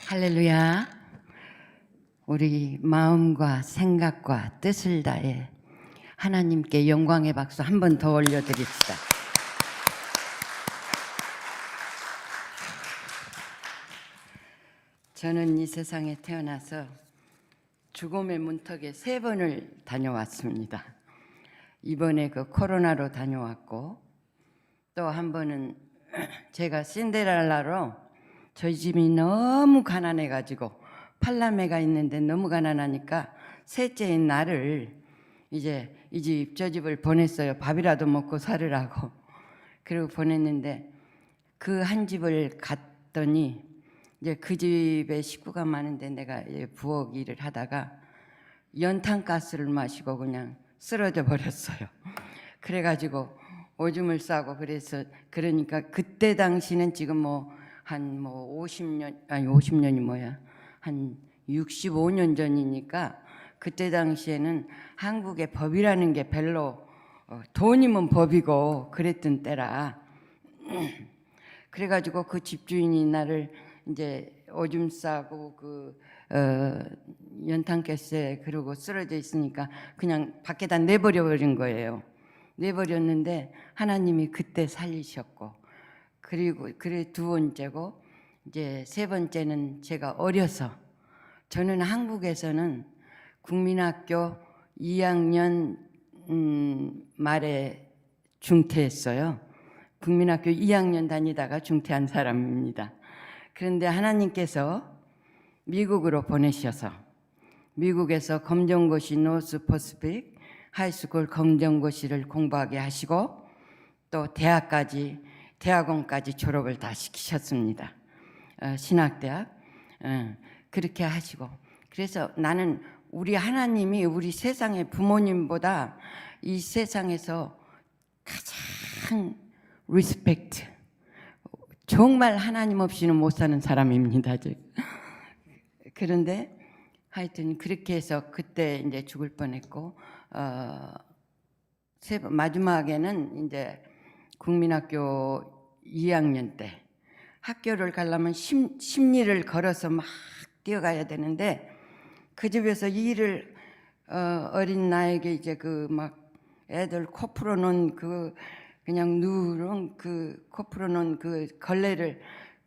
할렐루야. 우리 마음과 생각과 뜻을 다해 하나님께 영광의 박수 한 번 더 올려드립시다. 저는 이 세상에 태어나서 죽음의 문턱에 3번을 다녀왔습니다. 이번에 그 코로나로 다녀왔고, 또 한 번은 제가 신데렐라로 저희 집이 너무 가난해가지고 팔남매가 있는데 너무 가난하니까 셋째인 나를 이제 이 집 저 집을 보냈어요. 밥이라도 먹고 살으라고. 그리고 보냈는데 그 한 집을 갔더니 이제 그 집에 식구가 많은데 내가 부엌 일을 하다가 연탄가스를 마시고 그냥 쓰러져 버렸어요. 그래가지고 오줌을 싸고 그러니까 그때 당시는 지금 한 50년 아니 50년이 뭐야 한 65년 전이니까 그때 당시에는 한국의 법이라는 게 별로 돈이면 법이고 그랬던 때라 그래가지고 그 집주인이 나를 이제 오줌 싸고 연탄가스에 그러고 쓰러져 있으니까 그냥 밖에다 내버려 버린 거예요. 내버렸는데 하나님이 그때 살리셨고, 그리고 두 번째고 이제 세 번째는 제가 어려서, 저는 한국에서는 국민학교 2학년 말에 중퇴했어요. 국민학교 2학년 다니다가 중퇴한 사람입니다. 그런데 하나님께서 미국으로 보내셔서 미국에서 검정고시 노스 퍼시픽 하이스쿨 검정고시를 공부하게 하시고 또 대학원까지 졸업을 다 시키셨습니다. 신학대학 그렇게 하시고, 그래서 나는 우리 하나님이 우리 세상의 부모님보다 이 세상에서 가장 리스펙트, 정말 하나님 없이는 못 사는 사람입니다. 그런데 하여튼 그렇게 해서 그때 이제 죽을 뻔했고, 마지막에는 이제 국민학교 2학년 때 학교를 가려면 심리를 걸어서 막 뛰어가야 되는데 그 집에서 일을 어린 나에게 이제 막 애들 코 풀어놓은 그냥 누런 코 풀어놓은 걸레를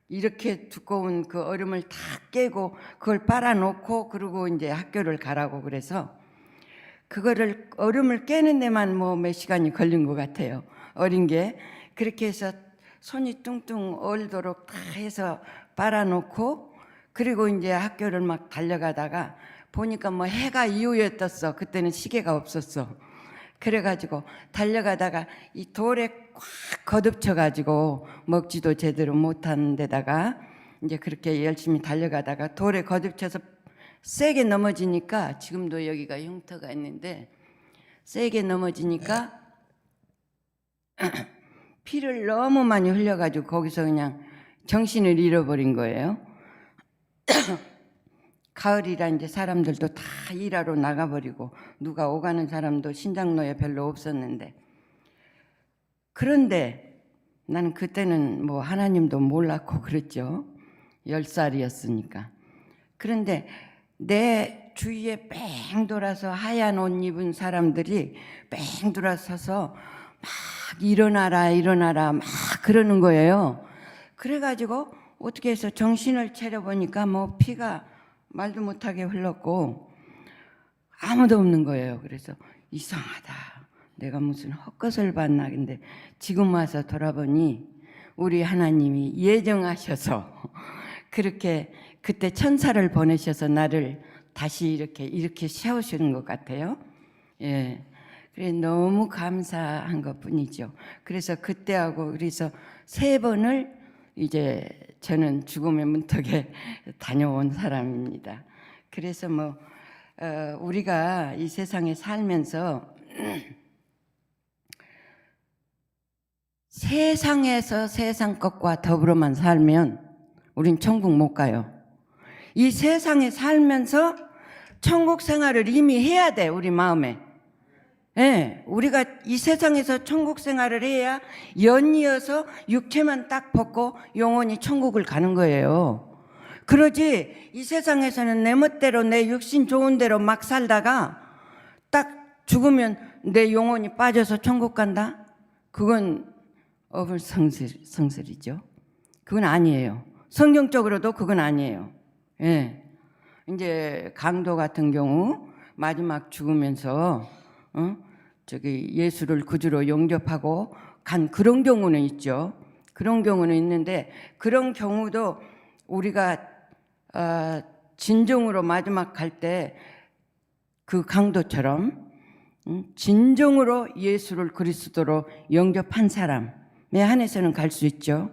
이렇게 두꺼운 얼음을 다 깨고 그걸 빨아놓고 그러고 이제 학교를 가라고 그래서 그거를 얼음을 깨는 데만 몇 시간이 걸린 것 같아요. 어린 게 그렇게 해서 손이 뚱뚱 얼도록 다 해서 빨아놓고 그리고 이제 학교를 막 달려가다가 보니까 해가 이후에 떴어. 그때는 시계가 없었어. 그래가지고 달려가다가 이 돌에 꽉 거듭쳐가지고 먹지도 제대로 못하는 데다가 이제 그렇게 열심히 달려가다가 돌에 거듭쳐서 세게 넘어지니까, 지금도 여기가 흉터가 있는데 세게 넘어지니까 피를 너무 많이 흘려가지고 거기서 그냥 정신을 잃어버린 거예요. 가을이라 이제 사람들도 다 일하러 나가버리고 누가 오가는 사람도 신장로에 별로 없었는데, 그런데 나는 그때는 하나님도 몰랐고 그랬죠. 10살이었으니까. 그런데 내 주위에 뺑 돌아서 하얀 옷 입은 사람들이 뺑 돌아서서 막 일어나라 막 그러는 거예요. 그래가지고 어떻게 해서 정신을 차려보니까 피가 말도 못하게 흘렀고 아무도 없는 거예요. 그래서 이상하다, 내가 무슨 헛것을 봤나. 근데 지금 와서 돌아보니 우리 하나님이 예정하셔서 그렇게 그때 천사를 보내셔서 나를 다시 이렇게 세우시는 것 같아요. 예, 그래 너무 감사한 것뿐이죠. 그래서 그때하고 그래서 3번을 이제 저는 죽음의 문턱에 다녀온 사람입니다. 그래서 우리가 이 세상에 살면서 세상에서 세상 것과 더불어만 살면 우린 천국 못 가요. 이 세상에 살면서 천국 생활을 이미 해야 돼, 우리 마음에. 예, 우리가 이 세상에서 천국 생활을 해야 연이어서 육체만 딱 벗고 영원히 천국을 가는 거예요. 그러지 이 세상에서는 내 멋대로 내 육신 좋은 대로 막 살다가 딱 죽으면 내 영혼이 빠져서 천국 간다? 그건 어불성설이죠. 그건 아니에요. 성경적으로도 그건 아니에요. 예. 이제 강도 같은 경우 마지막 죽으면서 저기 예수를 구주로 영접하고 간 그런 경우는 있죠. 그런 경우는 있는데 그런 경우도 우리가 진정으로 마지막 갈 때 그 강도처럼 진정으로 예수를 그리스도로 영접한 사람에 한해서는 갈 수 있죠.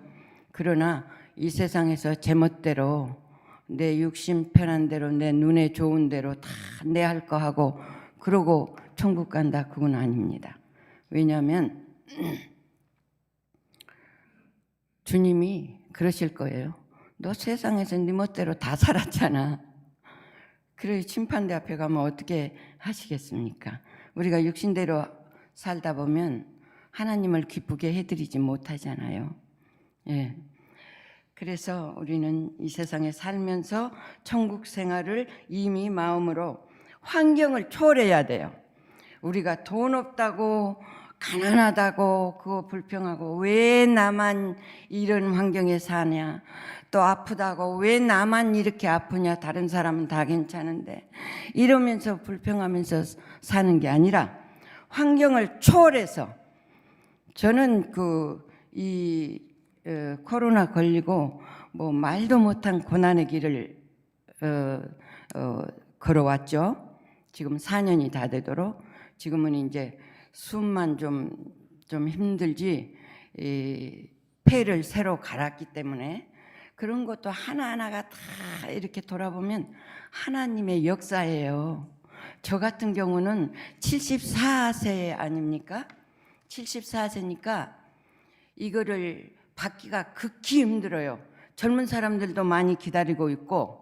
그러나 이 세상에서 제멋대로 내 육신 편한 대로 내 눈에 좋은 대로 다 내 할 거 하고 그러고 천국 간다, 그건 아닙니다. 왜냐하면 주님이 그러실 거예요. 너 세상에서 네 멋대로 다 살았잖아. 그래 심판대 앞에 가면 어떻게 하시겠습니까? 우리가 육신대로 살다 보면 하나님을 기쁘게 해드리지 못하잖아요. 예. 그래서 우리는 이 세상에 살면서 천국 생활을 이미 마음으로 환경을 초월해야 돼요. 우리가 돈 없다고 가난하다고 그거 불평하고 왜 나만 이런 환경에 사냐, 또 아프다고 왜 나만 이렇게 아프냐, 다른 사람은 다 괜찮은데 이러면서 불평하면서 사는 게 아니라 환경을 초월해서, 저는 코로나 걸리고 뭐 말도 못한 고난의 길을 걸어왔죠. 지금 4년이 다 되도록. 지금은 이제 숨만 좀 힘들지 폐를 새로 갈았기 때문에 그런 것도 하나하나가 다 이렇게 돌아보면 하나님의 역사예요. 저 같은 경우는 74세 아닙니까? 74세니까 이거를 받기가 극히 힘들어요. 젊은 사람들도 많이 기다리고 있고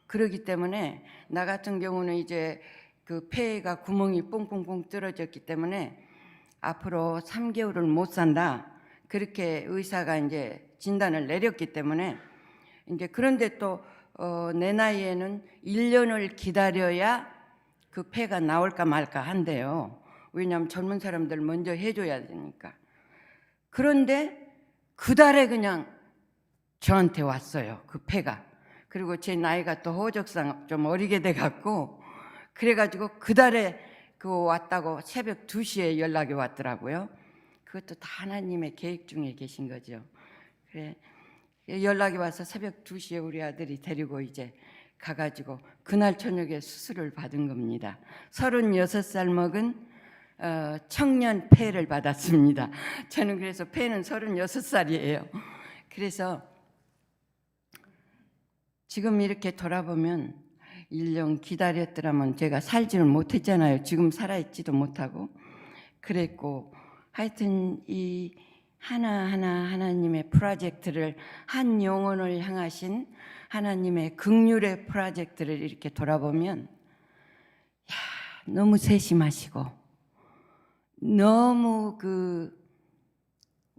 그러기 때문에 나 같은 경우는 이제 그 폐가 구멍이 뽕뽕뽕 뚫어졌기 때문에 앞으로 3개월을 못 산다, 그렇게 의사가 이제 진단을 내렸기 때문에 이제, 그런데 또 내 나이에는 1년을 기다려야 그 폐가 나올까 말까 한대요. 왜냐하면 젊은 사람들 먼저 해줘야 되니까. 그런데 그 달에 그냥 저한테 왔어요, 그 폐가. 그리고 제 나이가 또 호적상 좀 어리게 돼갖고 그래가지고 그 달에 그거 왔다고 새벽 2시에 연락이 왔더라고요. 그것도 다 하나님의 계획 중에 계신 거죠. 그래 연락이 와서 새벽 2시에 우리 아들이 데리고 이제 가가지고 그날 저녁에 수술을 받은 겁니다. 36살 먹은 청년 폐를 받았습니다. 저는 그래서 폐는 36살이에요. 그래서 지금 이렇게 돌아보면 1년 기다렸더라면 제가 살지를 못했잖아요. 지금 살아있지도 못하고 그랬고, 하여튼 이 하나하나 하나님의 프로젝트를, 한 영혼을 향하신 하나님의 긍휼의 프로젝트를 이렇게 돌아보면 너무 세심하시고 너무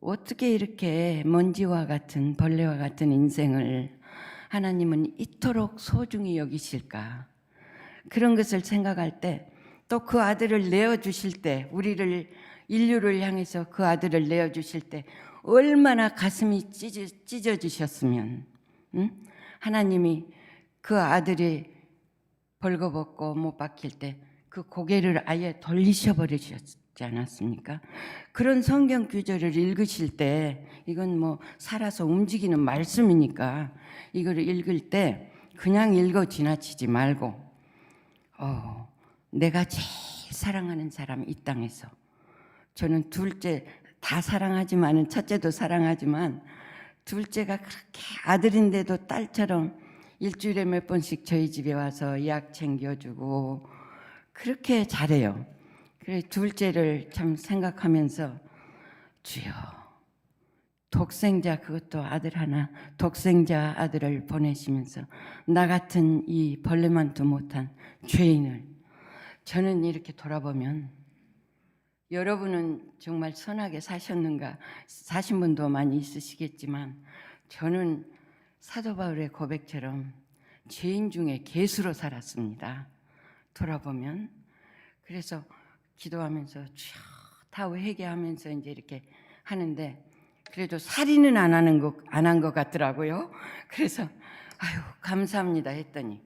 어떻게 이렇게 먼지와 같은 벌레와 같은 인생을 하나님은 이토록 소중히 여기실까, 그런 것을 생각할 때, 또 그 아들을 내어주실 때, 우리를 인류를 향해서 그 아들을 내어주실 때 얼마나 가슴이 찢어지셨으면, 하나님이 그 아들이 벌거벗고 못 박힐 때 그 고개를 아예 돌리셔버리셨지 않았습니까? 그런 성경 구절을 읽으실 때, 이건 뭐 살아서 움직이는 말씀이니까 이걸 읽을 때 그냥 읽어 지나치지 말고 내가 제일 사랑하는 사람 이 땅에서, 저는 둘째 다 사랑하지만은, 첫째도 사랑하지만 둘째가 그렇게 아들인데도 딸처럼 일주일에 몇 번씩 저희 집에 와서 약 챙겨주고 그렇게 잘해요. 그래 둘째를 참 생각하면서, 주여 독생자, 그것도 아들 하나, 독생자 아들을 보내시면서 나 같은 이 벌레만도 못한 죄인을, 저는 이렇게 돌아보면, 여러분은 정말 선하게 사셨는가, 사신 분도 많이 있으시겠지만 저는 사도 바울의 고백처럼 죄인 중에 괴수로 살았습니다. 돌아보면. 그래서 기도하면서 주여 다 회개하면서 이제 이렇게 하는데 그래도 살인은 안 한 것 같더라고요. 그래서 아유 감사합니다 했더니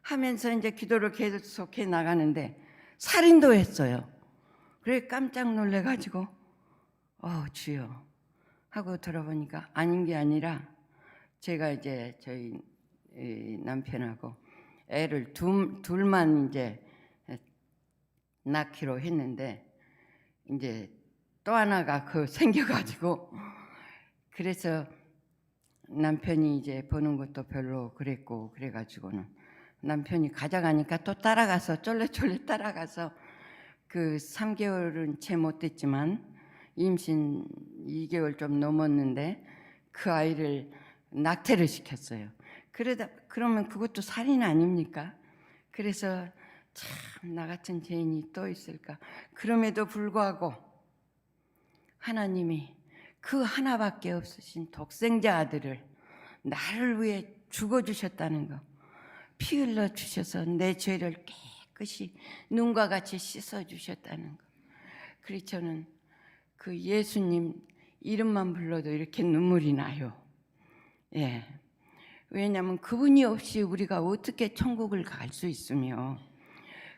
하면서 이제 기도를 계속해 나가는데 살인도 했어요. 그래 깜짝 놀래가지고 주여 하고 돌아보니까 아닌 게 아니라 제가 이제 저희 남편하고 애를 둘만 이제 낳기로 했는데 이제 또 하나가 생겨가지고 그래서 남편이 이제 보는 것도 별로 그랬고 그래가지고는 남편이 가져가니까 또 따라가서 쫄래쫄래 따라가서 그 3개월은 채 못 됐지만 임신 2개월 좀 넘었는데 그 아이를 낙태를 시켰어요. 그러면 그것도 살인 아닙니까? 그래서 참 나 같은 죄인이 또 있을까? 그럼에도 불구하고 하나님이 그 하나밖에 없으신 독생자 아들을 나를 위해 죽어주셨다는 거, 피 흘러 주셔서 내 죄를 깨끗이 눈과 같이 씻어주셨다는 거. 그래서 저는 그 예수님 이름만 불러도 이렇게 눈물이 나요. 예. 왜냐하면 그분이 없이 우리가 어떻게 천국을 갈 수 있으며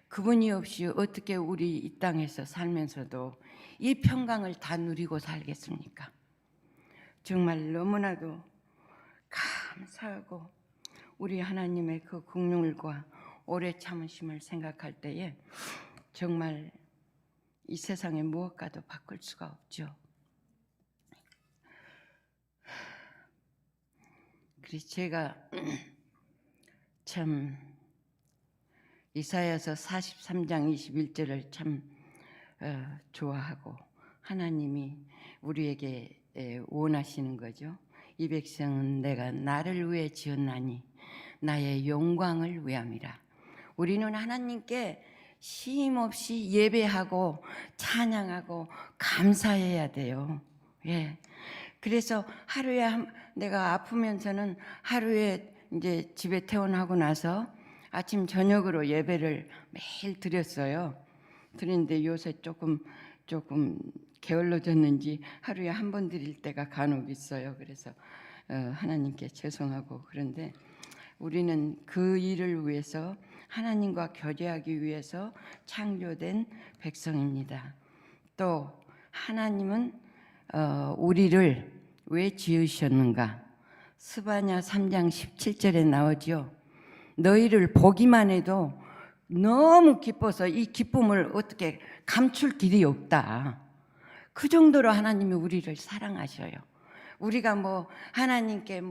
그분이 없이 어떻게 우리 이 땅에서 살면서도 이 평강을 다 누리고 살겠습니까? 정말 너무나도 감사하고 우리 하나님의 그 긍휼과 오래 참으심을 생각할 때에 정말 이 세상에 무엇과도 바꿀 수가 없죠. 그래서 제가 참 이사야서 43장 21절을 참 좋아하고 하나님이 우리에게 원하시는 거죠. 이 백성은 내가 나를 위해 지었나니 나의 영광을 위함이라. 우리는 하나님께 쉼없이 예배하고 찬양하고 감사해야 돼요. 예. 그래서 하루에 내가 아프면서는 하루에 이제 집에 퇴원하고 나서 아침 저녁으로 예배를 매일 드렸어요. 드리는데 요새 조금 게을러졌는지 하루에 한 번 드릴 때가 간혹 있어요. 그래서 하나님께 죄송하고 그런데 우리는 그 일을 위해서 하나님과 교제하기 위해서 창조된 백성입니다. 또 하나님은 우리를 왜 지으셨는가? 스바냐 3장 17절에 나오죠. 너희를 보기만 해도 너무 기뻐서 이 기쁨을 어떻게 감출 길이 없다. 그 정도로 하나님이 우리를 사랑하셔요. 우리가 하나님께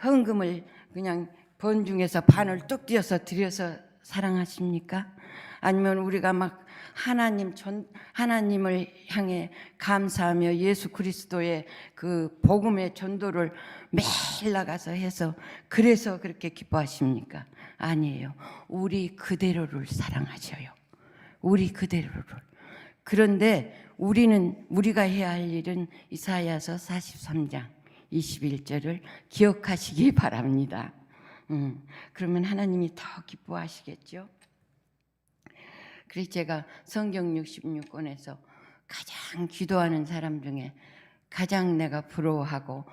헌금을 그냥 번 중에서 반을 뚝 띄어서 드려서 사랑하십니까? 아니면 우리가 하나님을 향해 감사하며 예수 그리스도의 그 복음의 전도를 매일 나가서 해서 그래서 그렇게 기뻐하십니까? 아니에요. 우리 그대로를 사랑하셔요. 우리 그대로를. 그런데 우리가 해야 할 일은 이사야서 43장 21절을 기억하시기 바랍니다. 그러면 하나님이 더 기뻐하시겠죠? 그래서 제가 성경 66권에서 가장 기도하는 사람 중에 가장 내가 부러워하고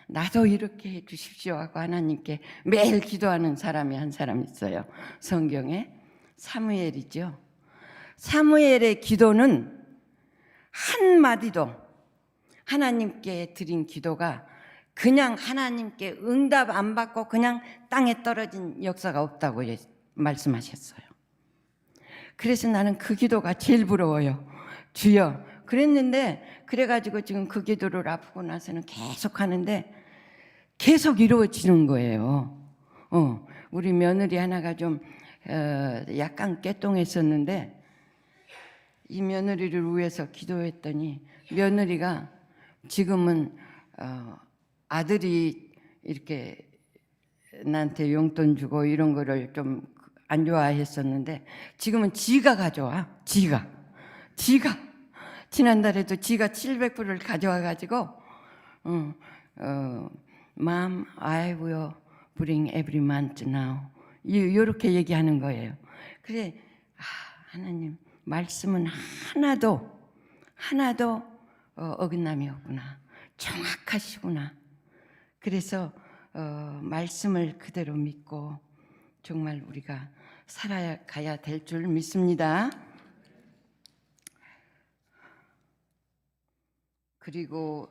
나도 이렇게 해 주십시오 하고 하나님께 매일 기도하는 사람이 한 사람 있어요. 성경에 사무엘이죠. 사무엘의 기도는 한마디도 하나님께 드린 기도가 그냥 하나님께 응답 안 받고 그냥 땅에 떨어진 역사가 없다고 말씀하셨어요. 그래서 나는 그 기도가 제일 부러워요. 주여. 그랬는데 그래가지고 지금 그 기도를 아프고 나서는 계속 하는데 계속 이루어지는 거예요. 우리 며느리 하나가 좀 약간 깨똥했었는데 이 며느리를 위해서 기도했더니 며느리가 지금은 아들이 이렇게 나한테 용돈 주고 이런 거를 좀 안 좋아했었는데 지금은 지가 가져와. 지가 지난달에도 지가 700불을 가져와 가지고 Mom, I will bring every month now. 이렇게 얘기하는 거예요. 그래, 하나님 말씀은 하나도 어긋남이 없구나. 정확하시구나. 그래서 말씀을 그대로 믿고 정말 우리가 살아가야 될 줄 믿습니다. 그리고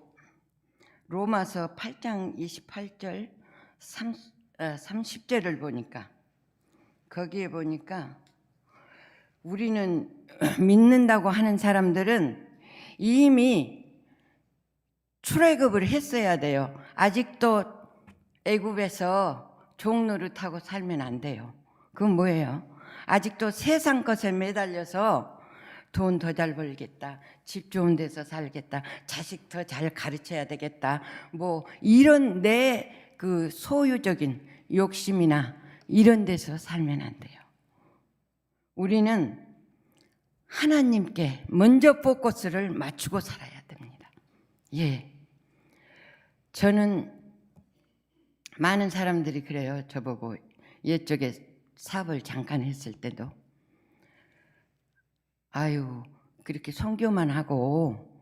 로마서 8장 28절 30절을 보니까 거기에 보니까 우리는 믿는다고 하는 사람들은 이미 출애굽을 했어야 돼요. 아직도 애굽에서 종노릇하고 살면 안 돼요. 그건 뭐예요? 아직도 세상 것에 매달려서 돈 더 잘 벌겠다, 집 좋은 데서 살겠다, 자식 더 잘 가르쳐야 되겠다, 뭐 이런 내 그 소유적인 욕심이나 이런 데서 살면 안 돼요. 우리는 하나님께 먼저 포커스를 맞추고 살아야 됩니다. 예. 저는 많은 사람들이 그래요. 저보고 옛적에 사업을 잠깐 했을 때도 아유 그렇게 선교만 하고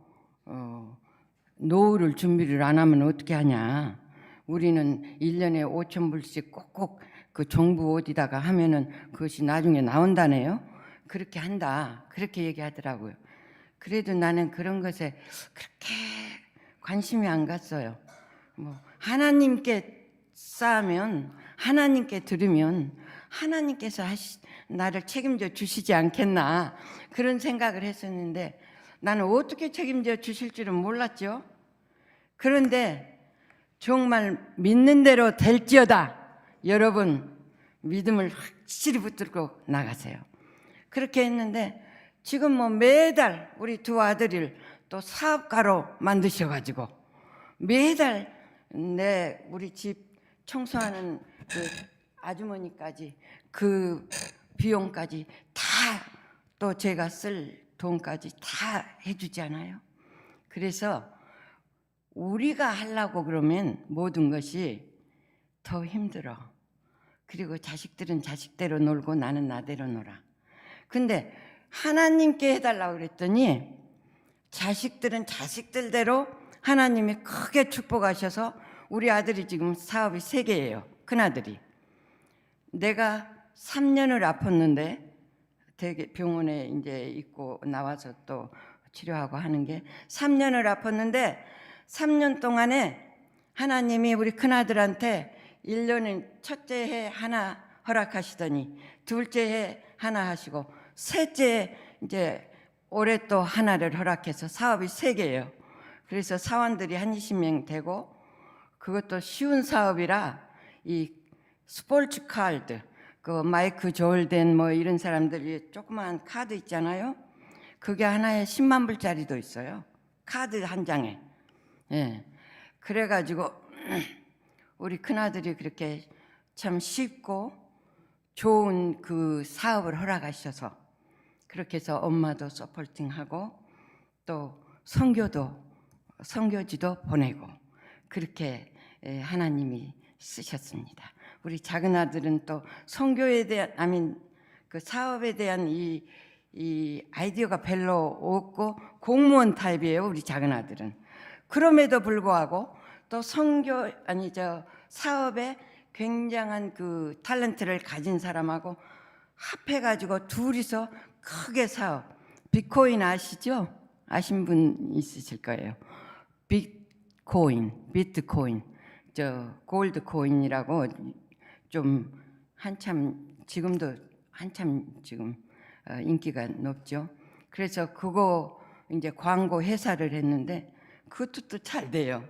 노후를 준비를 안 하면 어떻게 하냐. 우리는 1년에 5,000불씩 꼭꼭 그 정부 어디다가 하면은 그것이 나중에 나온다네요. 그렇게 한다. 그렇게 얘기하더라고요. 그래도 나는 그런 것에 그렇게 관심이 안 갔어요. 뭐 하나님께 쌓으면 하나님께 들으면 하나님께서 나를 책임져 주시지 않겠나 그런 생각을 했었는데 나는 어떻게 책임져 주실 줄은 몰랐죠. 그런데 정말 믿는 대로 될지어다. 여러분 믿음을 확실히 붙들고 나가세요. 그렇게 했는데 지금 뭐 매달 우리 두 아들을 또 사업가로 만드셔가지고 매달 우리 집 청소하는 그 아주머니까지 그 비용까지 다 또 제가 쓸 돈까지 다 해주잖아요. 그래서 우리가 하려고 그러면 모든 것이 더 힘들어. 그리고 자식들은 자식대로 놀고 나는 나대로 놀아. 근데 하나님께 해달라고 그랬더니 자식들은 자식들대로 하나님이 크게 축복하셔서 우리 아들이 지금 사업이 3개예요. 큰아들이. 내가 3년을 아팠는데 되게 병원에 이제 있고 나와서 또 치료하고 하는 게 3년을 아팠는데 3년 동안에 하나님이 우리 큰아들한테 1년은 첫째 해 하나 허락하시더니 둘째 해 하나 하시고 셋째 이제 올해 또 하나를 허락해서 사업이 3개예요. 그래서 사원들이 한 20명 되고 그것도 쉬운 사업이라 이 스포츠 카드 그 마이크 조얼된 뭐 이런 사람들이 조그마한 카드 있잖아요. 그게 하나에 10만 불짜리도 있어요. 카드 한 장에. 예. 그래가지고 우리 큰아들이 그렇게 참 쉽고 좋은 그 사업을 허락하셔서 그렇게 해서 엄마도 서포팅하고 또 선교지도 보내고 그렇게 하나님이 쓰셨습니다. 우리 작은 아들은 또 선교에 대한 그 사업에 대한 이 아이디어가 별로 없고 공무원 타입이에요. 우리 작은 아들은. 그럼에도 불구하고 또 사업에 굉장한 그 탤런트를 가진 사람하고 합해가지고 둘이서 크게 사업. 비트코인 아시죠? 아신 분 있으실 거예요. 비트코인, 골드코인이라고 좀 지금도 한참 지금 인기가 높죠. 그래서 그거 이제 광고 회사를 했는데 그것도 또 잘 돼요.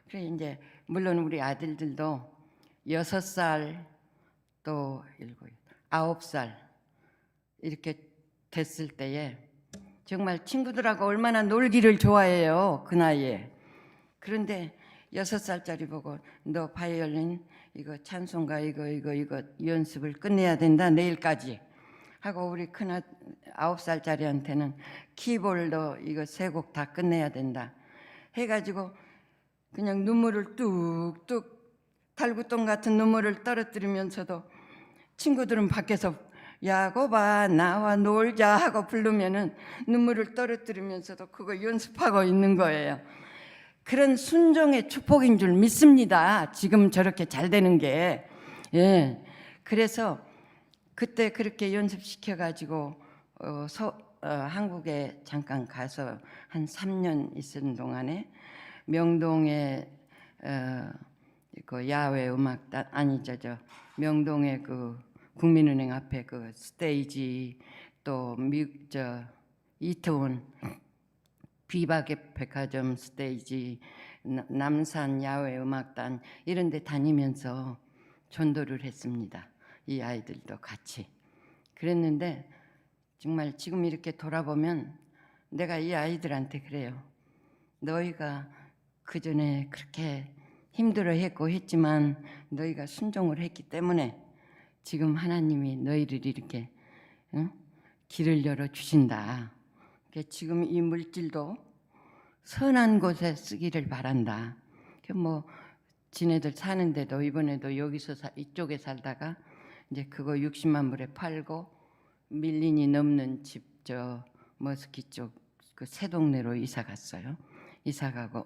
그래 이제 물론 우리 아들들도 6살 또 9살 이렇게 됐을 때에 정말 친구들하고 얼마나 놀기를 좋아해요. 그 나이에. 그런데 6살짜리 보고 너 바이올린 이거 찬송가 이거 연습을 끝내야 된다 내일까지 하고 우리 큰 9살짜리한테는 키보드 이거 3곡 다 끝내야 된다 해가지고 그냥 눈물을 뚝뚝 달구똥 같은 눈물을 떨어뜨리면서도 친구들은 밖에서 야곱아 나와 놀자 하고 부르면은 눈물을 떨어뜨리면서도 그거 연습하고 있는 거예요. 그런 순종의 축복인 줄 믿습니다. 지금 저렇게 잘 되는 게. 예. 그래서 그때 그렇게 연습시켜 가지고 한국에 잠깐 가서 한 3년 있은 동안에 명동에 그 야외 음악단 아니죠 저 명동의 그 국민은행 앞에 그 스테이지 또 이태원 비박의 백화점 스테이지 남산 야외 음악단 이런 데 다니면서 전도를 했습니다. 이 아이들도 같이. 그랬는데 정말 지금 이렇게 돌아보면 내가 이 아이들한테 그래요. 너희가 그전에 그렇게 힘들어했고 했지만 너희가 순종을 했기 때문에 지금 하나님이 너희를 이렇게 길을 열어주신다. 지금 이 물질도 선한 곳에 쓰기를 바란다. 뭐 지네들 사는데도 이번에도 여기서 이쪽에 살다가 이제 그거 60만 불에 팔고 밀린이 넘는 집 저 머스키 쪽 그 새 동네로 이사 갔어요. 이사 가고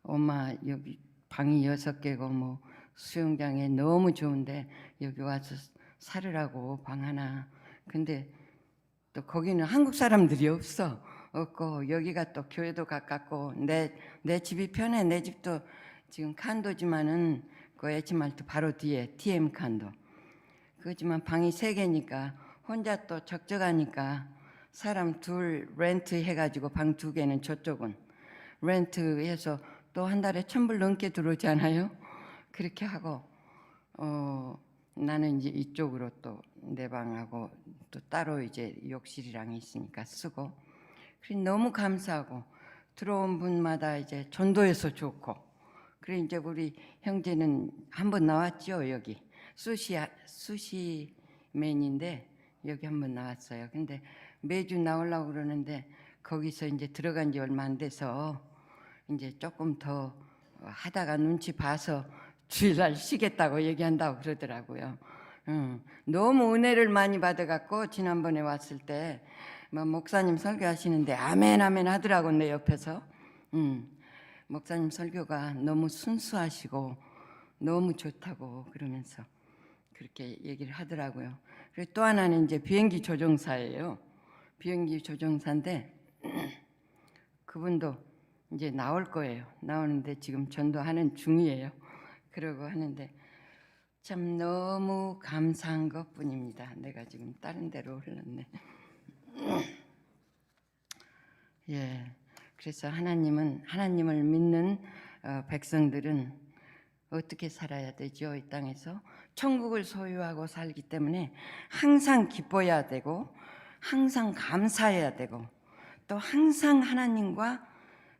엄마 여기 방이 6개고 뭐 수영장에 너무 좋은데 여기 와서 살으라고 방 하나. 근데 또 거기는 한국 사람들이 없고 여기가 또 교회도 가깝고 내 집이 편해. 내 집도 지금 칸도지만은 그 에치말트 바로 뒤에 TM 칸도. 그렇지만 방이 3개니까 혼자 또 적적하니까 사람 둘 렌트 해가지고 방 2개는 저쪽은 렌트해서 또 한 달에 1,000불 넘게 들어오잖아요. 그렇게 하고 나는 이제 이쪽으로 또 내 방하고 또 따로 이제 욕실이랑 있으니까 쓰고. 그래 너무 감사하고 들어온 분마다 이제 전도해서 좋고. 그래 이제 우리 형제는 한번 나왔죠. 여기 수시맨인데 여기 한번 나왔어요. 근데 매주 나오려고 그러는데 거기서 이제 들어간 지 얼마 안 돼서 이제 조금 더 하다가 눈치 봐서 주일날 쉬겠다고 얘기한다고 그러더라고요. 너무 은혜를 많이 받아갖고 지난번에 왔을 때 뭐 목사님 설교하시는데 아멘 아멘 하더라고 내 옆에서. 목사님 설교가 너무 순수하시고 너무 좋다고 그러면서 그렇게 얘기를 하더라고요. 그리고 또 하나는 이제 비행기 조종사예요. 비행기 조종사인데 그분도 이제 나올 거예요. 나오는데 지금 전도하는 중이에요. 그러고 하는데 참 너무 감사한 것뿐입니다. 내가 지금 다른 데로 흘렀네. 예, 그래서 하나님을 믿는 백성들은 어떻게 살아야 되죠? 이 땅에서 천국을 소유하고 살기 때문에 항상 기뻐해야 되고 항상 감사해야 되고 또 항상 하나님과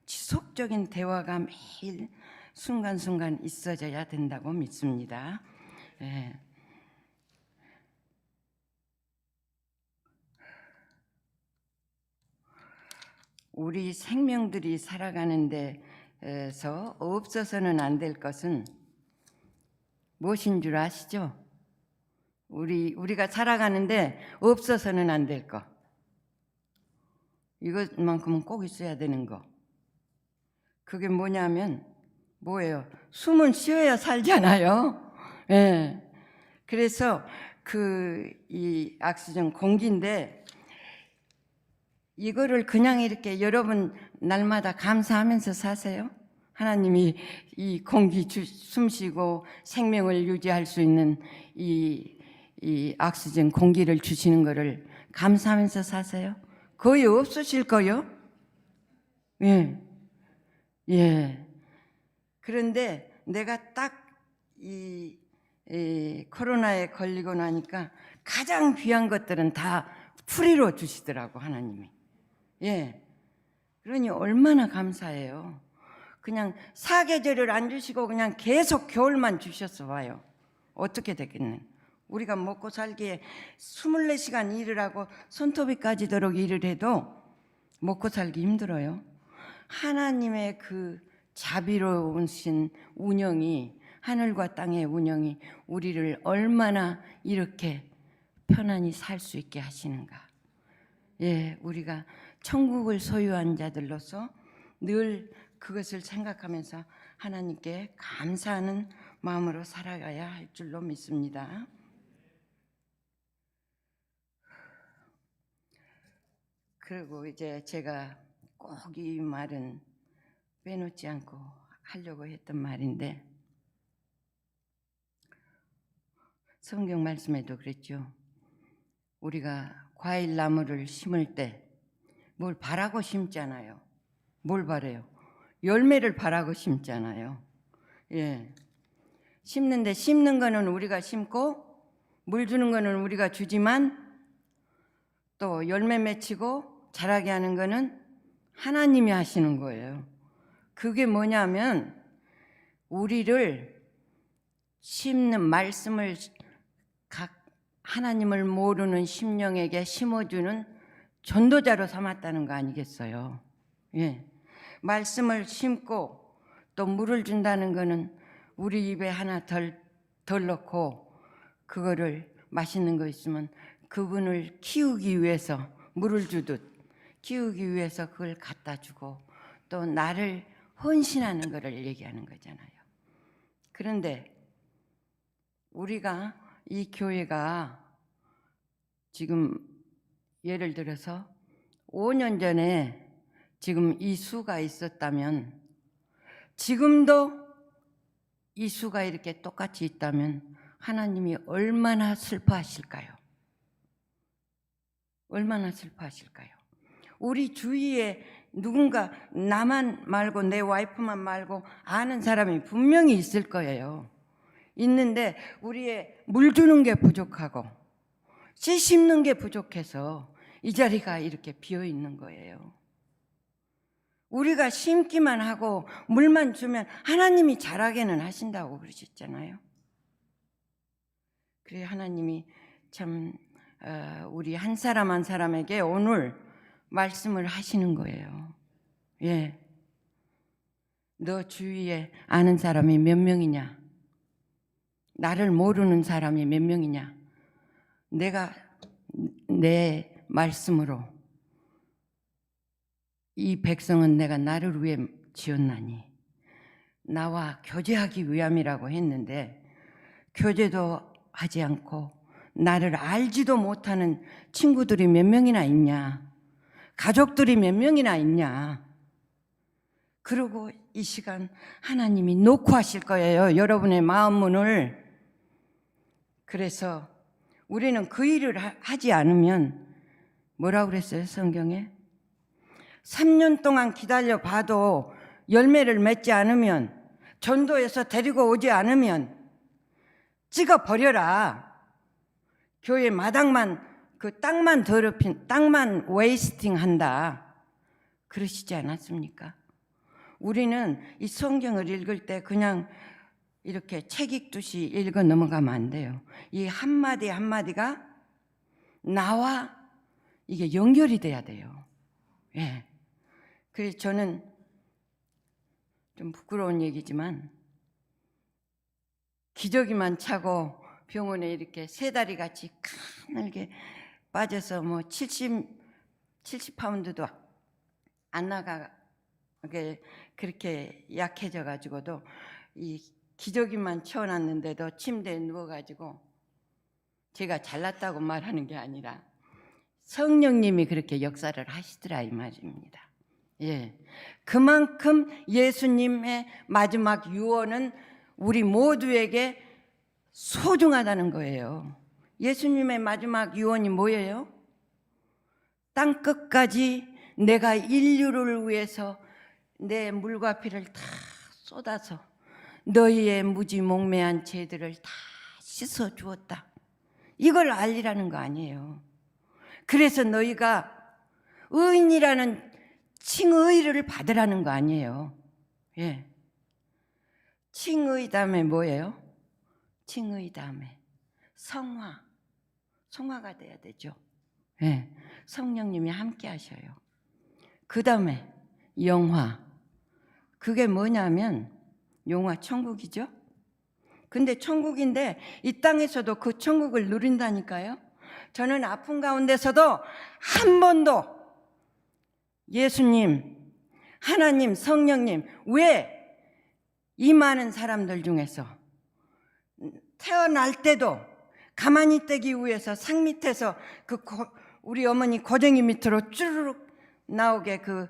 지속적인 대화가 매일 순간순간 있어져야 된다고 믿습니다. 예. 우리 생명들이 살아가는 데서 없어서는 안 될 것은 무엇인 줄 아시죠? 우리가 살아가는데 없어서는 안 될 거. 이것만큼은 꼭 있어야 되는 거. 그게 뭐냐면 뭐예요? 숨은 쉬어야 살잖아요. 예. 그래서 이 악시전 공기인데 이거를 그냥 이렇게 여러분 날마다 감사하면서 사세요. 하나님이 이 공기 숨쉬고 생명을 유지할 수 있는 이 악시전 공기를 주시는 거를 감사하면서 사세요. 거의 없으실 거요. 예. 예. 그런데 내가 딱 이 코로나에 걸리고 나니까 가장 귀한 것들은 다 프리로 주시더라고 하나님이. 예. 그러니 얼마나 감사해요. 그냥 사계절을 안 주시고 그냥 계속 겨울만 주셨어 봐요. 어떻게 되겠는. 우리가 먹고 살기에 24시간 일을 하고 손톱이까지도록 일을 해도 먹고 살기 힘들어요. 하나님의 그 자비로우신 운영이 하늘과 땅의 운영이 우리를 얼마나 이렇게 편안히 살 수 있게 하시는가. 예, 우리가 천국을 소유한 자들로서 늘 그것을 생각하면서 하나님께 감사하는 마음으로 살아가야 할 줄로 믿습니다. 그리고 이제 제가 꼭 이 말은 빼놓지 않고 하려고 했던 말인데, 성경 말씀에도 그랬죠. 우리가 과일 나무를 심을 때 뭘 바라고 심잖아요. 뭘 바래요? 열매를 바라고 심잖아요. 예. 심는데 심는 거는 우리가 심고 물 주는 거는 우리가 주지만 또 열매 맺히고 자라게 하는 거는 하나님이 하시는 거예요. 그게 뭐냐면 우리를 심는 말씀을 각 하나님을 모르는 심령에게 심어주는 전도자로 삼았다는 거 아니겠어요? 예. 말씀을 심고 또 물을 준다는 거는 우리 입에 하나 덜 넣고 그거를 맛있는 거 있으면 그분을 키우기 위해서 물을 주듯 키우기 위해서 그걸 갖다 주고 또 나를 헌신하는 거를 얘기하는 거잖아요. 그런데 우리가 이 교회가 지금 예를 들어서 5년 전에 지금 이 수가 있었다면 지금도 이 수가 이렇게 똑같이 있다면 하나님이 얼마나 슬퍼하실까요? 얼마나 슬퍼하실까요? 우리 주위에 누군가 나만 말고 내 와이프만 말고 아는 사람이 분명히 있을 거예요. 있는데 우리의 물 주는 게 부족하고 씨 심는 게 부족해서 이 자리가 이렇게 비어 있는 거예요. 우리가 심기만 하고 물만 주면 하나님이 자라게는 하신다고 그러셨잖아요. 그래 하나님이 참 우리 한 사람 한 사람에게 오늘 말씀을 하시는 거예요. 예, 너 주위에 아는 사람이 몇 명이냐? 나를 모르는 사람이 몇 명이냐? 내가 내 말씀으로 이 백성은 내가 나를 위해 지었나니 나와 교제하기 위함이라고 했는데 교제도 하지 않고 나를 알지도 못하는 친구들이 몇 명이나 있냐? 가족들이 몇 명이나 있냐? 그리고 이 시간 하나님이 놓고 하실 거예요. 여러분의 마음 문을. 그래서 우리는 그 일을 하지 않으면 뭐라고 그랬어요? 성경에 3년 동안 기다려 봐도 열매를 맺지 않으면 전도해서 데리고 오지 않으면 찍어 버려라. 교회 마당만 그 땅만 더럽힌 땅만 웨이스팅 한다. 그러시지 않았습니까? 우리는 이 성경을 읽을 때 그냥 이렇게 책 읽듯이 읽어 넘어가면 안 돼요. 이 한마디 한마디가 나와 이게 연결이 돼야 돼요. 예. 그래서 저는 좀 부끄러운 얘기지만 기저귀만 차고 병원에 이렇게 세 다리 같이 가늘게 빠져서 뭐 70파운드도 안 나가게 그렇게 약해져 가지고도 이 기저귀만 채워놨는데도 침대에 누워가지고 제가 잘났다고 말하는 게 아니라 성령님이 그렇게 역사를 하시더라 이 말입니다. 예, 그만큼 예수님의 마지막 유언은 우리 모두에게 소중하다는 거예요. 예수님의 마지막 유언이 뭐예요? 땅 끝까지 내가 인류를 위해서 내 물과 피를 다 쏟아서 너희의 무지몽매한 죄들을 다 씻어 주었다. 이걸 알리라는 거 아니에요. 그래서 너희가 의인이라는 칭의를 받으라는 거 아니에요. 예. 칭의 다음에 뭐예요? 칭의 다음에 성화가 돼야 되죠. 예. 성령님이 함께 하셔요. 그 다음에 영화. 그게 뭐냐면 영화 천국이죠. 근데 천국인데 이 땅에서도 그 천국을 누린다니까요. 저는 아픈 가운데서도 한 번도 예수님, 하나님, 성령님, 왜 이 많은 사람들 중에서 태어날 때도 가만히 있기 위해서 상 밑에서 우리 어머니 고쟁이 밑으로 쭈르륵 나오게 그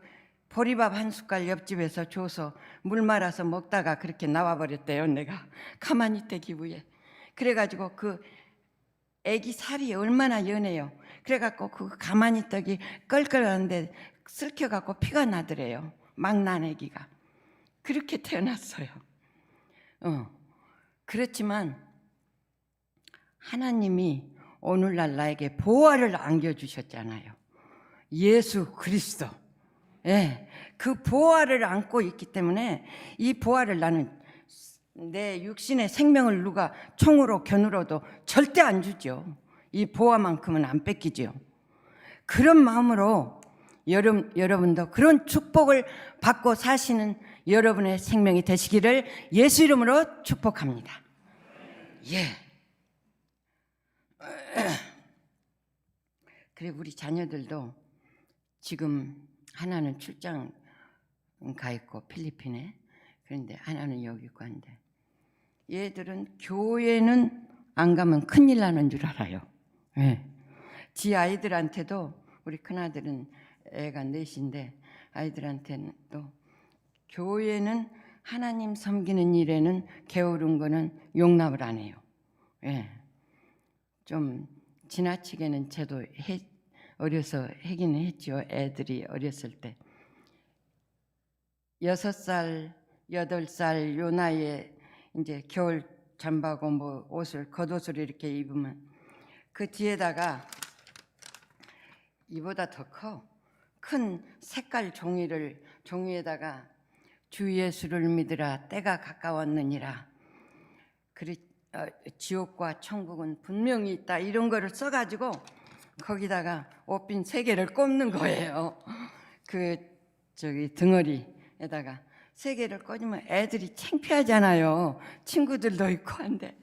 보리밥 한 숟갈 옆집에서 줘서 물 말아서 먹다가 그렇게 나와버렸대요. 내가 가만히 있기 위해. 그래가지고 그 애기 살이 얼마나 연해요. 그래갖고 그 가만히 있기 껄껄하는데 쓸켜갖고 피가 나더래요. 막 난 애기가. 그렇게 태어났어요. 그렇지만 하나님이 오늘날 나에게 보화를 안겨주셨잖아요. 예수 그리스도. 예, 그 보화를 안고 있기 때문에 이 보화를 나는 내 육신의 생명을 누가 총으로 겨누러도 절대 안 주죠. 이 보화만큼은 안 뺏기죠. 그런 마음으로 여러분도 그런 축복을 받고 사시는 여러분의 생명이 되시기를 예수 이름으로 축복합니다. 예. 그래 우리 자녀들도 지금 하나는 출장 가 있고 필리핀에, 그런데 하나는 여기 있고 한데 얘들은 교회는 안 가면 큰일 나는 줄 알아요. 예. 지 아이들한테도, 우리 큰아들은 애가 넷인데 아이들한테는 또 교회는 하나님 섬기는 일에는 게으른 거는 용납을 안 해요. 예. 좀 지나치게는 저도 어려서 하기는 했죠. 애들이 어렸을 때 6살, 8살 요 나이에 이제 겨울 잠바고 뭐 옷을 겉옷을 이렇게 입으면 그 뒤에다가 이보다 더 큰 색깔 종이에다가 주 예수를 믿으라 때가 가까웠느니라, 지옥과 천국은 분명히 있다, 이런 거를 써가지고 거기다가 옷핀 3개를 꼽는 거예요. 그 등어리에다가 3개를 꽂으면 애들이 창피하잖아요. 친구들도 있고 한데.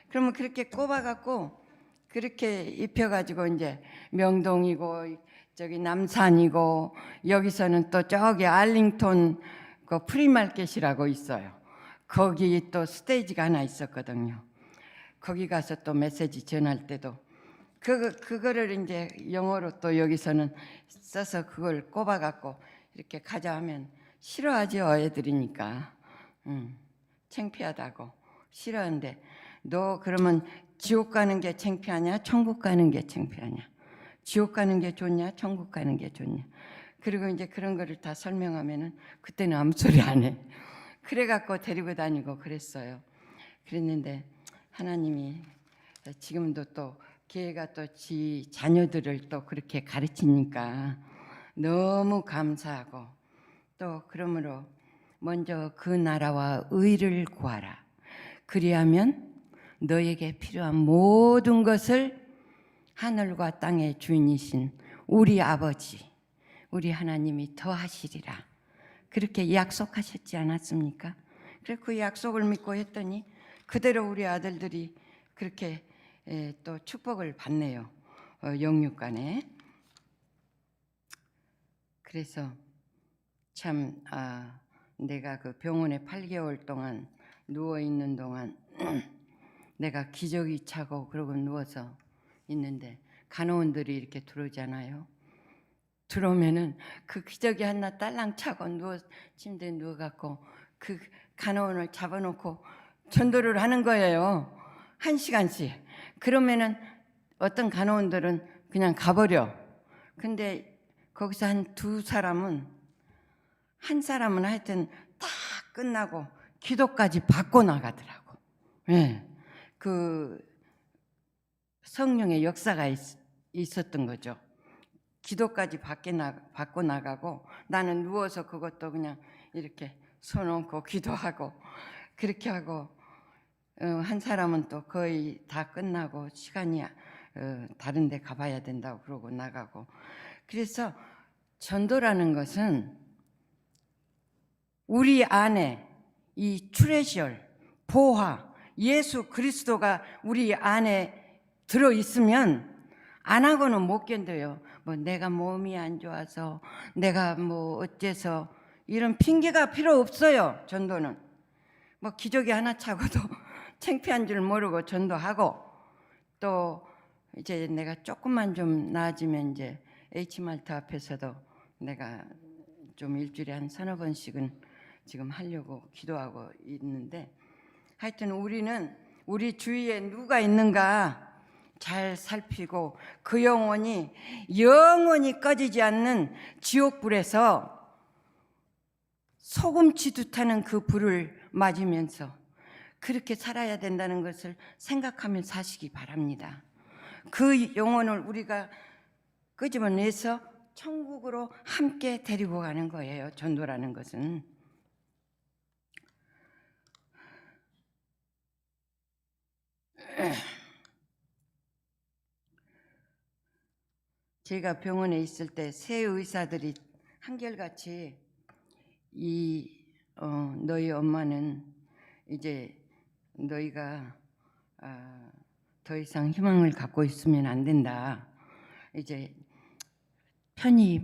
그러면 그렇게 꼽아갖고 그렇게 입혀가지고 이제 명동이고 남산이고, 여기서는 또 저기 알링톤 그 프리마켓이라고 있어요. 거기 또 스테이지가 하나 있었거든요. 거기 가서 또 메시지 전할 때도 그거를 이제 영어로 또 여기서는 써서 그걸 꼽아갖고 이렇게 가자 하면 싫어하죠. 애들이니까. 창피하다고 싫어하는데, 너 그러면 지옥 가는 게 창피하냐 천국 가는 게 창피하냐, 지옥 가는 게 좋냐 천국 가는 게 좋냐, 그리고 이제 그런 거를 다 설명하면은 그때는 아무 소리 안 해. 그래갖고 데리고 다니고 그랬어요. 그랬는데 하나님이 지금도 또 걔가 또 지 자녀들을 또 그렇게 가르치니까 너무 감사하고, 또 그러므로 먼저 그 나라와 의를 구하라. 그리하면 너에게 필요한 모든 것을 하늘과 땅의 주인이신 우리 아버지, 우리 하나님이 더하시리라. 그렇게 약속하셨지 않았습니까? 그래 그 약속을 믿고 했더니 그대로 우리 아들들이 그렇게 또 축복을 받네요. 영육간에. 그래서 참 내가 그 병원에 8개월 동안 누워 있는 동안 내가 기저귀 차고 그러고 누워서 있는데 간호원들이 이렇게 들어오잖아요. 들어오면은 그 기저귀 하나 딸랑 차고 침대에 누워갖고 그 간호원을 잡아놓고 전도를 하는 거예요. 1시간씩. 그러면은 어떤 간호원들은 그냥 가버려. 근데 거기서 한 2사람은, 한 사람은 하여튼 다 끝나고 기도까지 받고 나가더라고. 예. 그 성령의 역사가 있었던 거죠. 기도까지 받고 나가고, 나는 누워서 그것도 그냥 이렇게 손 얹고 기도하고 그렇게 하고, 한 사람은 또 거의 다 끝나고 시간이 다른 데 가봐야 된다고 그러고 나가고. 그래서 전도라는 것은 우리 안에 이 트레셔, 보화, 예수 그리스도가 우리 안에 들어 있으면 안 하고는 못 견뎌요. 뭐 내가 몸이 안 좋아서, 내가 뭐 어째서, 이런 핑계가 필요 없어요. 전도는 뭐 기저귀 하나 차고도 창피한 줄 모르고 전도하고, 또 이제 내가 조금만 좀 나아지면 이제 H마트 앞에서도 내가 좀 일주일에 한 서너 번씩은 지금 하려고 기도하고 있는데, 하여튼 우리는 우리 주위에 누가 있는가 잘 살피고 그 영혼이 영원히 꺼지지 않는 지옥불에서 소금치듯 타는 그 불을 맞으면서 그렇게 살아야 된다는 것을 생각하며 사시기 바랍니다. 그 영혼을 우리가 끄집어내서 천국으로 함께 데리고 가는 거예요. 전도라는 것은. 제가 병원에 있을 때 새 의사들이 한결같이 너희 엄마는 이제 너희가 더 이상 희망을 갖고 있으면 안 된다. 이제 편히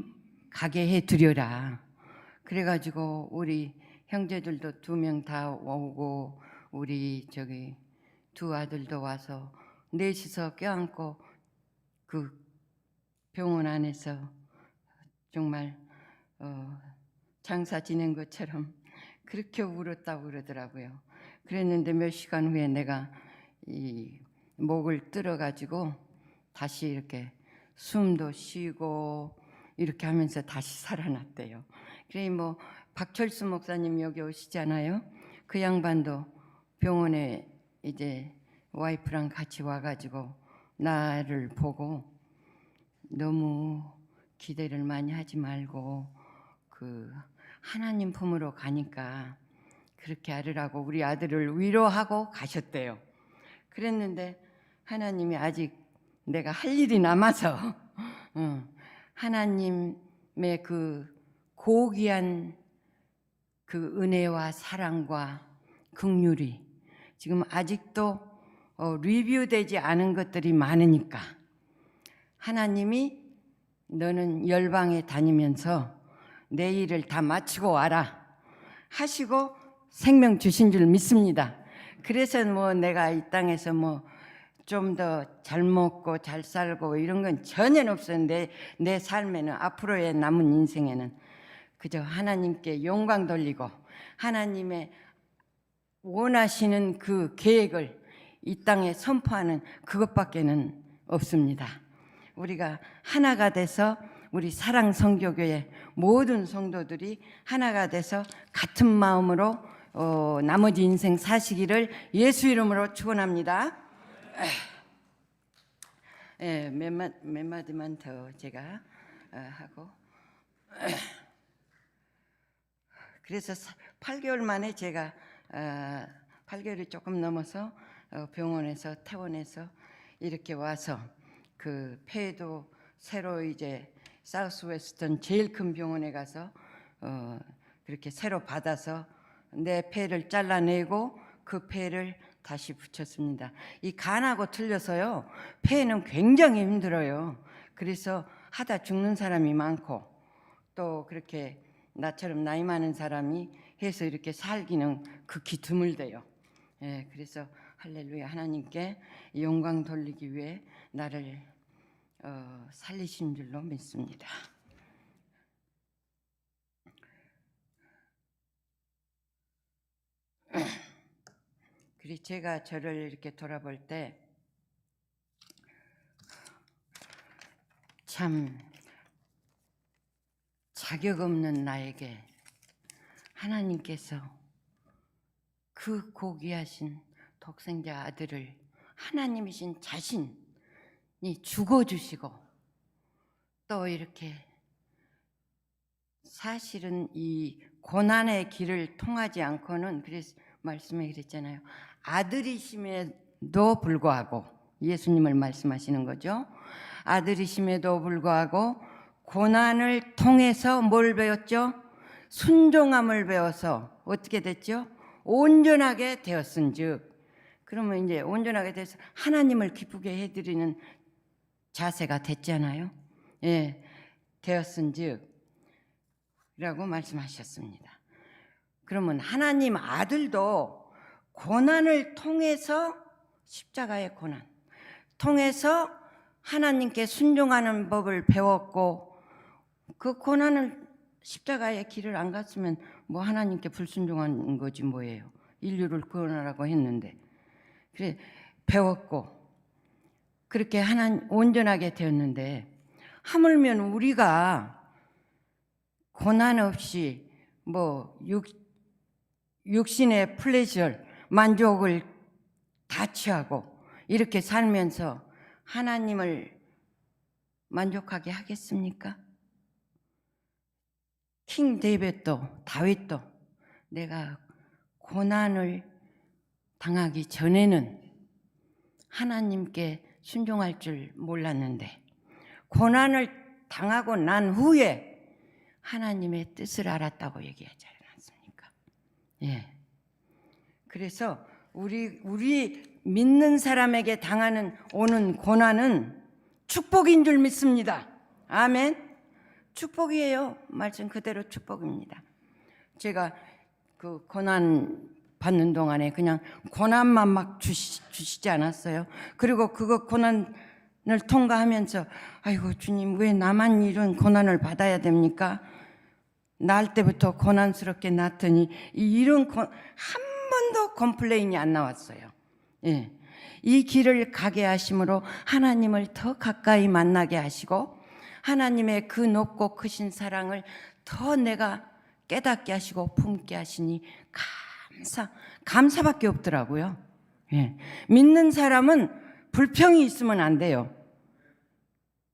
가게 해드려라. 그래가지고 우리 형제들도 2명 다 오고, 우리 저기 2 아들도 와서 넷이서 껴안고 그 병원 안에서 정말 장사 지낸 것처럼 그렇게 울었다고 그러더라고요. 그랬는데 몇 시간 후에 내가 이 목을 뚫어가지고 다시 이렇게 숨도 쉬고 이렇게 하면서 다시 살아났대요. 그래 뭐 박철수 목사님 여기 오시잖아요. 그 양반도 병원에 이제 와이프랑 같이 와가지고 나를 보고 너무 기대를 많이 하지 말고 그 하나님 품으로 가니까 그렇게 하르라고 우리 아들을 위로하고 가셨대요. 그랬는데 하나님이 아직 내가 할 일이 남아서 하나님의 그 고귀한 그 은혜와 사랑과 긍휼이 지금 아직도 리뷰되지 않은 것들이 많으니까 하나님이 너는 열방에 다니면서 내 일을 다 마치고 와라 하시고 생명 주신 줄 믿습니다. 그래서 뭐 내가 이 땅에서 뭐 좀 더 잘 먹고 잘 살고 이런 건 전혀 없어요. 내 삶에는, 앞으로의 남은 인생에는 그저 하나님께 영광 돌리고 하나님의 원하시는 그 계획을 이 땅에 선포하는 그것밖에는 없습니다. 우리가 하나가 돼서 우리 사랑성교교회 모든 성도들이 하나가 돼서 같은 마음으로 나머지 인생 사시기를 예수 이름으로 축원합니다. 몇 마디만 더 제가 하고, 그래서 8개월 만에 제가 8개월이 조금 넘어서 병원에서 퇴원해서 이렇게 와서 그 폐도 새로 이제 사우스웨스턴 제일 큰 병원에 가서 그렇게 새로 받아서 내 폐를 잘라내고 그 폐를 다시 붙였습니다. 이 간하고 틀려서요, 폐는 굉장히 힘들어요. 그래서 하다 죽는 사람이 많고, 또 그렇게 나처럼 나이 많은 사람이 해서 이렇게 살기는 극히 드물대요. 그래서 할렐루야, 하나님께 영광 돌리기 위해 나를 살리신 줄로 믿습니다. 그리고 제가 저를 이렇게 돌아볼 때 참 자격 없는 나에게 하나님께서 그 고귀하신 독생자 아들을 하나님이신 자신이 죽어주시고, 또 이렇게 사실은 이 고난의 길을 통하지 않고는, 그래서 말씀에 그랬잖아요. 아들이심에도 불구하고, 예수님을 말씀하시는 거죠. 아들이심에도 불구하고 고난을 통해서 뭘 배웠죠? 순종함을 배워서 어떻게 됐죠? 온전하게 되었은즉, 그러면 이제 온전하게 돼서 하나님을 기쁘게 해드리는 자세가 됐잖아요. 예, 되었은즉 라고 말씀하셨습니다. 그러면 하나님 아들도 고난을 통해서, 십자가의 고난 통해서 하나님께 순종하는 법을 배웠고, 그 고난을, 십자가의 길을 안 갔으면 뭐 하나님께 불순종한 거지 뭐예요. 인류를 구원하라고 했는데. 그래 배웠고 그렇게 하나님 온전하게 되었는데, 하물면 우리가 고난 없이 뭐 육신의 플레저, 만족을 다 취하고 이렇게 살면서 하나님을 만족하게 하겠습니까? 킹 데이빗도, 다윗도 내가 고난을 당하기 전에는 하나님께 순종할 줄 몰랐는데, 고난을 당하고 난 후에 하나님의 뜻을 알았다고 얘기하지 않았습니까? 예. 그래서 우리 믿는 사람에게 오는 고난은 축복인 줄 믿습니다. 아멘. 축복이에요. 말씀 그대로 축복입니다. 제가 그 고난 받는 동안에 그냥 고난만 막 주시지 않았어요. 그리고 그거 고난을 통과하면서 아이고 주님 왜 나만 이런 고난을 받아야 됩니까? 날 때부터 고난스럽게 낳더니 이런 한 번도 컴플레인이 안 나왔어요. 예. 이 길을 가게 하심으로 하나님을 더 가까이 만나게 하시고, 하나님의 그 높고 크신 사랑을 더 내가 깨닫게 하시고 품게 하시니 감사밖에 없더라고요. 예. 믿는 사람은 불평이 있으면 안 돼요.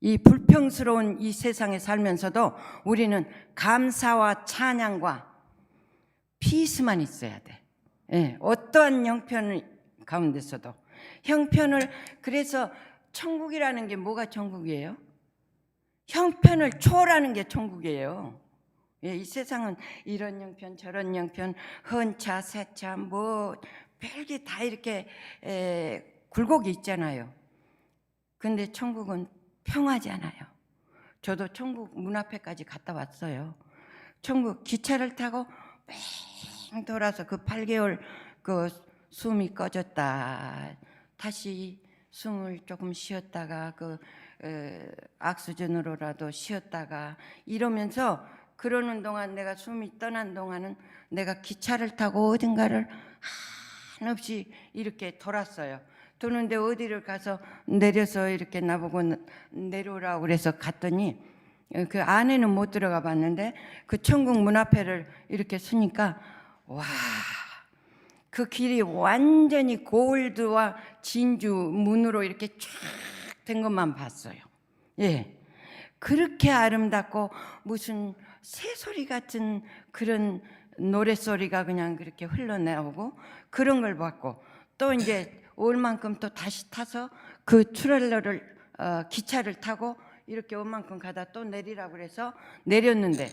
이 불평스러운 이 세상에 살면서도 우리는 감사와 찬양과 피스만 있어야 돼. 예. 어떠한 형편 가운데서도 형편을, 그래서 천국이라는 게 뭐가 천국이에요? 형편을 초월하는 게 천국이에요. 예, 이 세상은 이런 형편 저런 형편, 헌차 세차 뭐 별게 다 이렇게 굴곡이 있잖아요. 근데 천국은 평화잖아요. 저도 천국 문 앞에까지 갔다 왔어요. 천국 기차를 타고 뺑 돌아서 그 8개월 그 숨이 꺼졌다 다시 숨을 조금 쉬었다가 그 악수전으로라도 쉬었다가 이러면서, 그러는 동안 내가 숨이 떠난 동안은 내가 기차를 타고 어딘가를 한없이 이렇게 돌았어요. 도는데 어디를 가서 내려서 이렇게 나보고 내려오라고 그래서 갔더니 그 안에는 못 들어가 봤는데 그 천국 문 앞에를 이렇게 서니까 와, 그 길이 완전히 골드와 진주 문으로 이렇게 쫙 된 것만 봤어요. 예, 그렇게 아름답고 무슨 새소리 같은 그런 노랫소리가 그냥 그렇게 흘러나오고 그런 걸 봤고, 또 이제 올 만큼 또 다시 타서 그 트레일러를 기차를 타고 이렇게 올 만큼 가다 또 내리라고 그래서 내렸는데,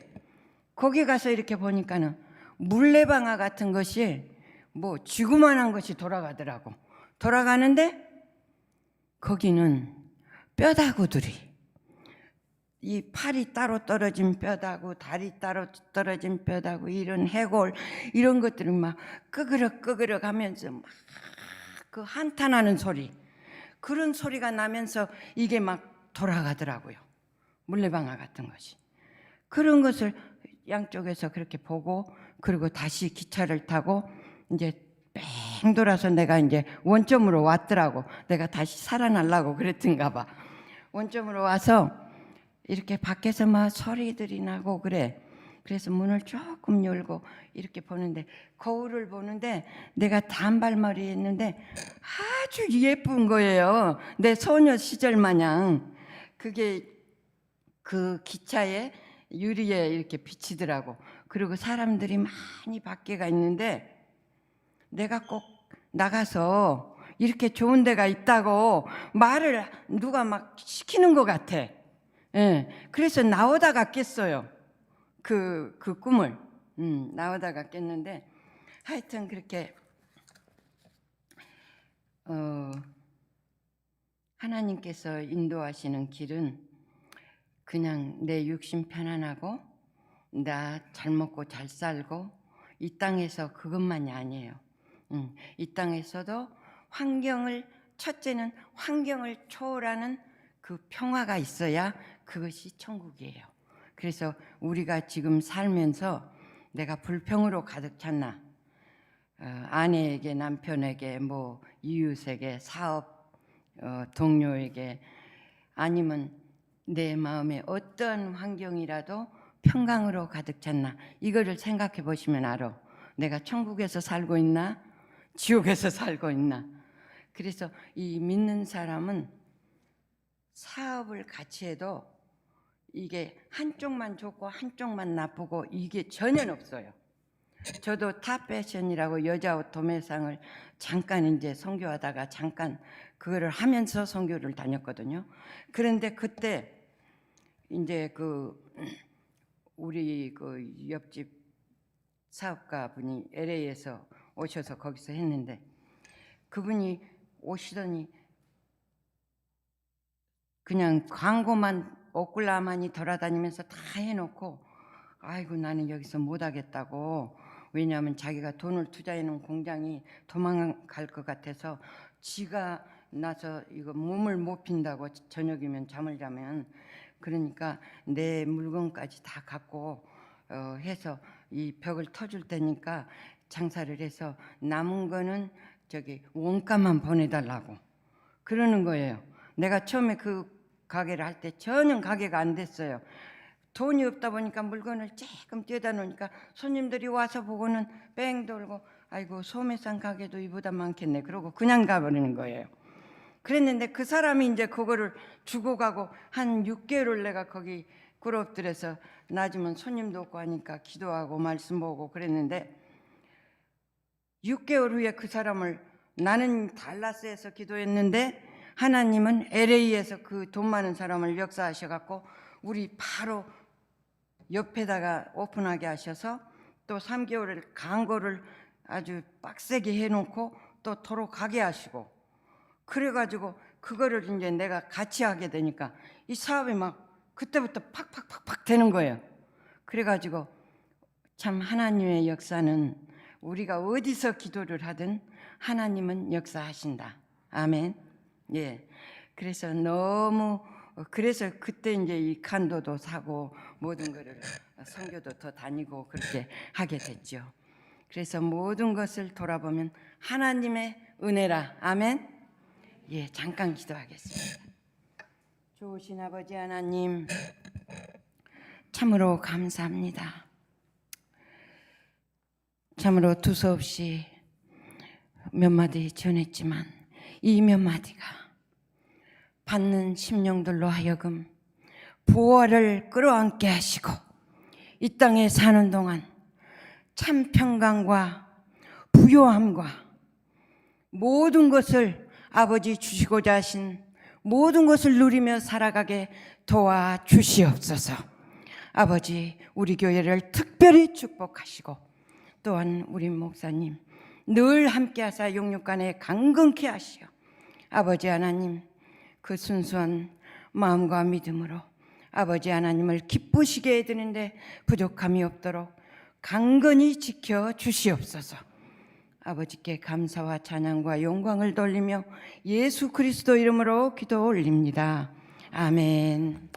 거기 가서 이렇게 보니까는 물레방아 같은 것이 뭐 쥐구만한 것이 돌아가더라고. 돌아가는데 거기는 뼈다구들이, 이 팔이 따로 떨어진 뼈다구, 다리 따로 떨어진 뼈다구, 이런 해골 이런 것들이 막 끄그럭 하면서 막 그 한탄하는 소리, 그런 소리가 나면서 이게 막 돌아가더라고요. 물레방아 같은 것이. 그런 것을 양쪽에서 그렇게 보고, 그리고 다시 기차를 타고 이제 뺑 돌아서 내가 이제 원점으로 왔더라고. 내가 다시 살아나려고 그랬던가 봐. 원점으로 와서 이렇게 밖에서 막 소리들이 나고 그래. 그래서 문을 조금 열고 이렇게 보는데, 거울을 보는데 내가 단발머리 했는데 아주 예쁜 거예요. 내 소녀 시절 마냥. 그게 그 기차에 유리에 이렇게 비치더라고. 그리고 사람들이 많이 밖에 가 있는데 내가 꼭 나가서 이렇게 좋은 데가 있다고 말을 누가 막 시키는 것 같아. 예, 그래서 나오다가 깼어요. 그 꿈을 나오다가 깼는데, 하여튼 그렇게 하나님께서 인도하시는 길은 그냥 내 육신 편안하고 나 잘 먹고 잘 살고 이 땅에서 그것만이 아니에요. 이 땅에서도 첫째는 환경을 초월하는 그 평화가 있어야 그것이 천국이에요. 그래서 우리가 지금 살면서 내가 불평으로 가득 찼나, 아내에게, 남편에게, 뭐 이웃에게, 사업 동료에게, 아니면 내 마음에 어떤 환경이라도 평강으로 가득 찼나, 이거를 생각해 보시면 알아. 내가 천국에서 살고 있나, 지옥에서 살고 있나. 그래서 이 믿는 사람은 사업을 같이 해도 이게 한쪽만 좋고 한쪽만 나쁘고 이게 전혀 없어요. 저도 탑패션이라고 여자 옷 도매상을 잠깐 이제 선교하다가 잠깐 그거를 하면서 선교를 다녔거든요. 그런데 그때 이제 그 우리 그 옆집 사업가 분이 LA에서 오셔서 거기서 했는데, 그분이 오시더니 그냥 광고만 오클라만이 돌아다니면서 다 해놓고, 아이고 나는 여기서 못하겠다고, 왜냐하면 자기가 돈을 투자해 놓은 공장이 도망갈 것 같아서 지가 나서 이거 몸을 못 핀다고, 저녁이면 잠을 자면. 그러니까 내 물건까지 다 갖고 해서 이 벽을 터줄 테니까 장사를 해서 남은 거는 저기 원가만 보내달라고 그러는 거예요. 내가 처음에 그 가게를 할 때 전혀 가게가 안 됐어요. 돈이 없다 보니까 물건을 조금 떼다 놓으니까 손님들이 와서 보고는 뺑 돌고, 아이고 소매상 가게도 이보다 많겠네, 그러고 그냥 가버리는 거예요. 그랬는데 그 사람이 이제 그거를 주고 가고 한 6개월을 내가 거기 꿀업들에서 놔주면 손님도 없고 하니까 기도하고 말씀 보고 그랬는데, 6개월 후에 그 사람을, 나는 달라스에서 기도했는데 하나님은 LA에서 그 돈 많은 사람을 역사하셔갖고 우리 바로 옆에다가 오픈하게 하셔서 또 3개월을 광고를 아주 빡세게 해놓고 또 도로 가게 하시고, 그래가지고 그거를 이제 내가 같이 하게 되니까 이 사업이 막 그때부터 팍팍팍팍 되는 거예요. 그래가지고 참 하나님의 역사는 우리가 어디서 기도를 하든 하나님은 역사하신다. 아멘. 예. 그래서 그래서 그때 이제 이 칸도도 사고 모든 거를 선교도 더 다니고 그렇게 하게 됐죠. 그래서 모든 것을 돌아보면 하나님의 은혜라. 아멘. 예, 잠깐 기도하겠습니다. 좋으신 아버지 하나님, 참으로 감사합니다. 참으로 두서없이 몇 마디 전했지만 이 몇 마디가 받는 심령들로 하여금 부활을 끌어안게 하시고 이 땅에 사는 동안 참 평강과 부요함과 모든 것을 아버지 주시고자 하신 모든 것을 누리며 살아가게 도와주시옵소서. 아버지, 우리 교회를 특별히 축복하시고 또한 우리 목사님 늘 함께하사 용육간에 강건케 하시오. 아버지 하나님, 그 순수한 마음과 믿음으로 아버지 하나님을 기쁘시게 해드리는데 부족함이 없도록 강건히 지켜주시옵소서. 아버지께 감사와 찬양과 영광을 돌리며 예수 그리스도 이름으로 기도 올립니다. 아멘.